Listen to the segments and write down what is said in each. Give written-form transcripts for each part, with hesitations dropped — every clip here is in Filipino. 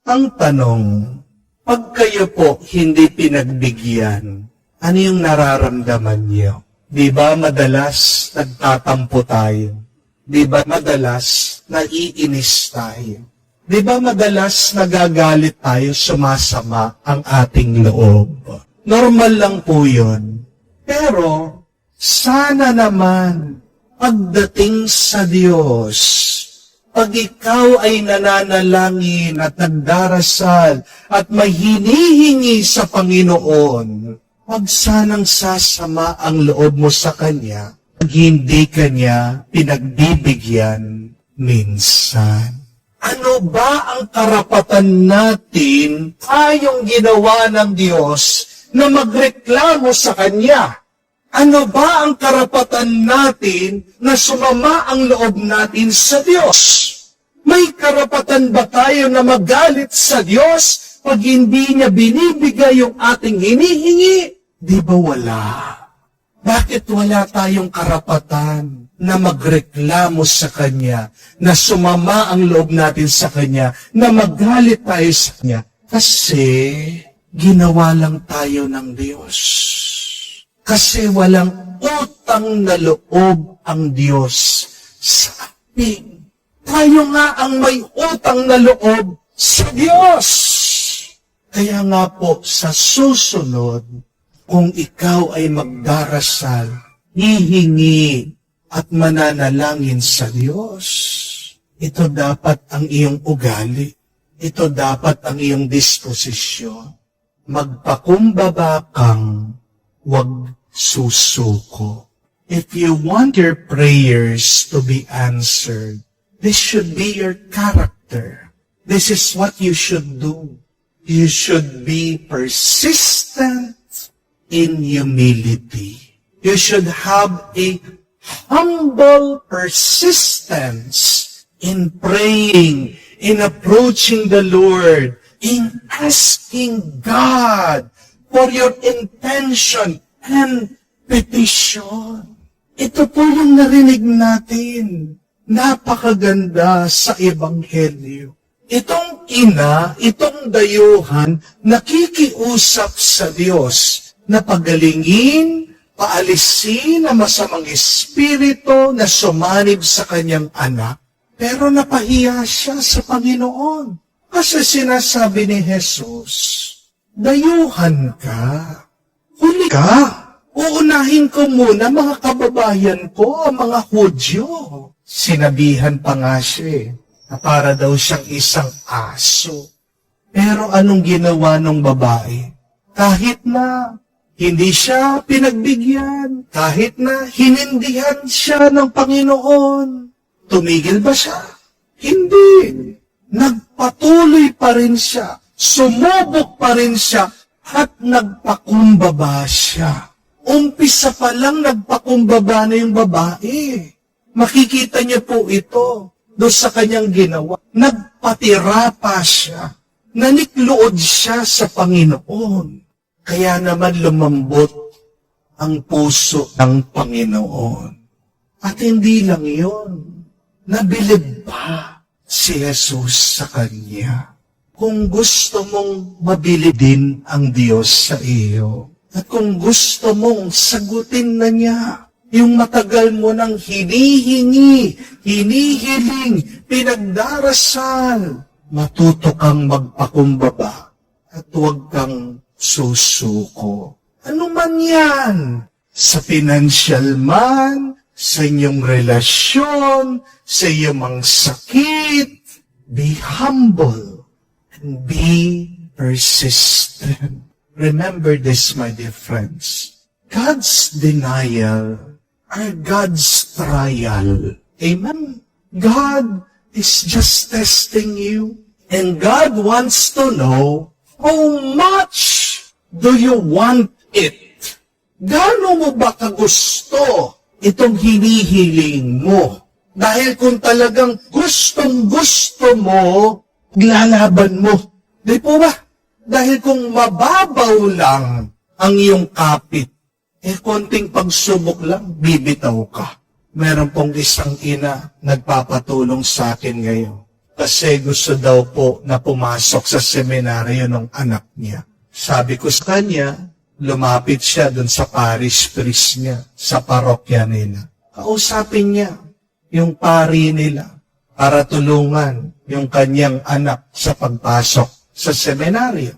Ang tanong, pag kayo po hindi pinagbigyan, ano yung nararamdaman niyo? Di ba madalas nagtatampo tayo? Di ba madalas naiinis tayo? Di ba madalas nagagalit tayo, sumasama ang ating loob? Normal lang po yun. Pero, sana naman, pagdating sa Diyos, pag ikaw ay nananalangin at nagdarasal at may hinihingi sa Panginoon, wag sanang sasama ang loob mo sa Kanya pag hindi Kanya pinagbibigyan minsan. Ano ba ang karapatan natin, tayong ginawa ng Diyos, na magreklamo sa Kanya? Ano ba ang karapatan natin na sumama ang loob natin sa Diyos? May karapatan ba tayo na magalit sa Diyos pag hindi niya binibigay yung ating hinihingi? Di ba wala? Bakit wala tayong karapatan na magreklamo sa Kanya, na sumama ang loob natin sa Kanya, na magalit tayo sa Kanya? Kasi ginawa lang tayo ng Diyos. Kasi walang utang na loob ang Diyos sa atin. Tayo nga ang may utang na loob sa Diyos. Kaya nga po, sa susunod, kung ikaw ay magdarasal, hihingi at mananalangin sa Diyos, ito dapat ang iyong ugali. Ito dapat ang iyong disposisyon. Magpakumbaba kang wag susuko. If you want your prayers to be answered, this should be your character. This is what you should do. You should be persistent in humility. You should have a humble persistence in praying, in approaching the Lord, in asking God for your intention and petition. Ito po yung narinig natin. Napakaganda sa Ebanghelyo. Itong ina, itong dayuhan, nakikiusap sa Diyos na pagalingin, paalisin ang masamang espiritu na sumanib sa kanyang anak. Pero napahiya siya sa Panginoon. Kasi sinasabi ni Jesus, dayuhan ka, huli ka. Uunahin ko muna mga kababayan ko, ang mga Hudyo. Sinabihan pa nga siya na para daw siyang isang aso. Pero anong ginawa ng babae? Kahit na hindi siya pinagbigyan, kahit na hinindihan siya ng Panginoon, tumigil ba siya? Hindi. Nagpatuloy pa rin siya, sumubok pa rin siya, at nagpakumbaba siya. Umpisa pa lang nagpakumbaba na yung babae. Makikita niyo po ito doon sa kanyang ginawa. Nagpatira pa siya. Naniklood siya sa Panginoon. Kaya naman lumambot ang puso ng Panginoon. At hindi lang yun. Nabilib pa si Jesus sa kanya. Kung gusto mong mabili din ang Diyos sa iyo, at kung gusto mong sagutin na niya yung matagal mo nang hinihingi, hinihiling, pinagdarasal, matuto kang magpakumbaba at huwag kang susuko. Ano man yan? Sa financial man, sa inyong relasyon, sa iyong mga sakit, be humble and be persistent. Remember this, my dear friends. God's denial are God's trial. Amen? God is just testing you. And God wants to know how much do you want it? Gaano mo ba kagusto itong hinihiling mo? Dahil kung talagang gustong-gusto mo, lalaban mo. Di po ba? Dahil kung mababaw lang ang iyong kapit, konting pagsubok lang, bibitaw ka. Meron pong isang ina nagpapatulong sa akin ngayon. Kasi gusto daw po na pumasok sa seminaryo ng anak niya. Sabi ko sa kanya, lumapit siya dun sa parish priest niya, sa parokya nila. Kausapin niya yung pari nila para tulungan yung kanyang anak sa pagpasok sa seminaryo.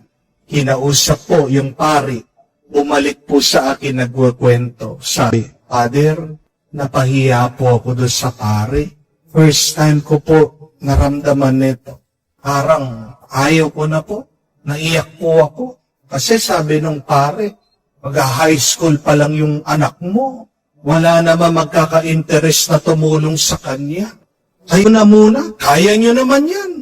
Kinausap po yung pari. Bumalik po sa akin nagwakwento. Sabi, Father, napahiya po ako doon sa pari. First time ko po naramdaman nito. Parang ayaw ko na po. Naiyak po ako. Kasi sabi nung pare, mag-high school pa lang yung anak mo. Wala naman magkaka-interest na tumulong sa kanya. Kayo na muna, kaya nyo naman yan.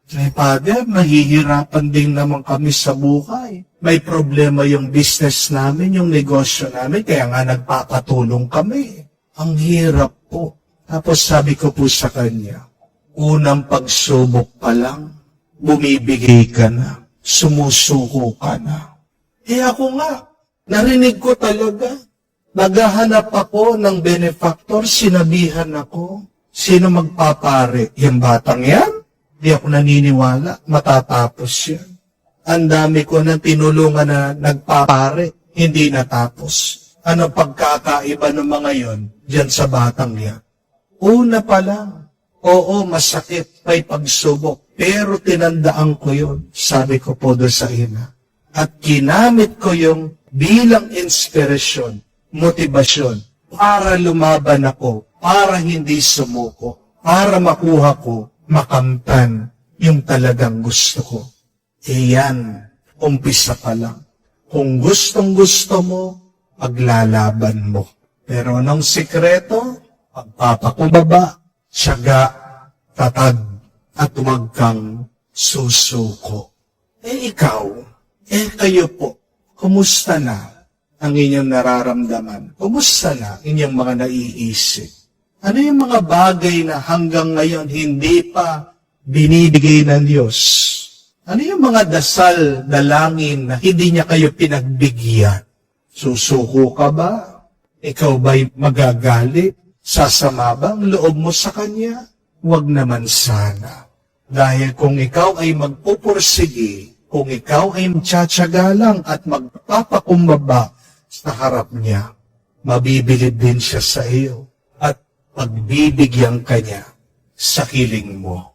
Say, Father, nahihirapan din naman kami sa buhay. May problema yung business namin, yung negosyo namin, kaya nga nagpapatulong kami. Ang hirap po. Tapos sabi ko po sa kanya, unang pagsubok pa lang, bumibigay ka na, sumusuko ka na. Ako nga, narinig ko talaga. Naghahanap ako ng benefactor, sinabihan ako. Sino magpapare? Yung batang yan? Di ako naniniwala, matatapos yan. Ang dami ko nang tinulungan na nagpapare, hindi natapos. Ano pagkakaiba ng mga yon dyan sa batang yan? Una pa lang, oo, masakit, may pagsubok, pero tinandaan ko yun, sabi ko po doon sa ina. At ginamit ko yung bilang inspirasyon, motibasyon, para lumaban ako, para hindi sumuko, para makuha ko, makamtan yung talagang gusto ko. Yan, umpisa pa lang. Kung gustong-gusto mo, paglalaban mo. Pero anong sikreto? Pagpapakumbaba, tiyaga, tatag, at huwag kang susuko. Ikaw, kayo po, kumusta na ang inyong nararamdaman? Kumusta na inyong mga naiisip? Ano yung mga bagay na hanggang ngayon hindi pa binibigay ng Diyos? Ano yung mga dasal, dalangin na hindi niya kayo pinagbigyan? Susuko ka ba? Ikaw ba'y magagalit? Sasama ba ang loob mo sa Kanya? Huwag naman sana. Dahil kung ikaw ay magpupursige, kung ikaw ay magtsatsaga lang at magpapakumbaba sa harap niya, mabibilib din siya sa iyo at pagbibigyan ka niya sa kiling mo.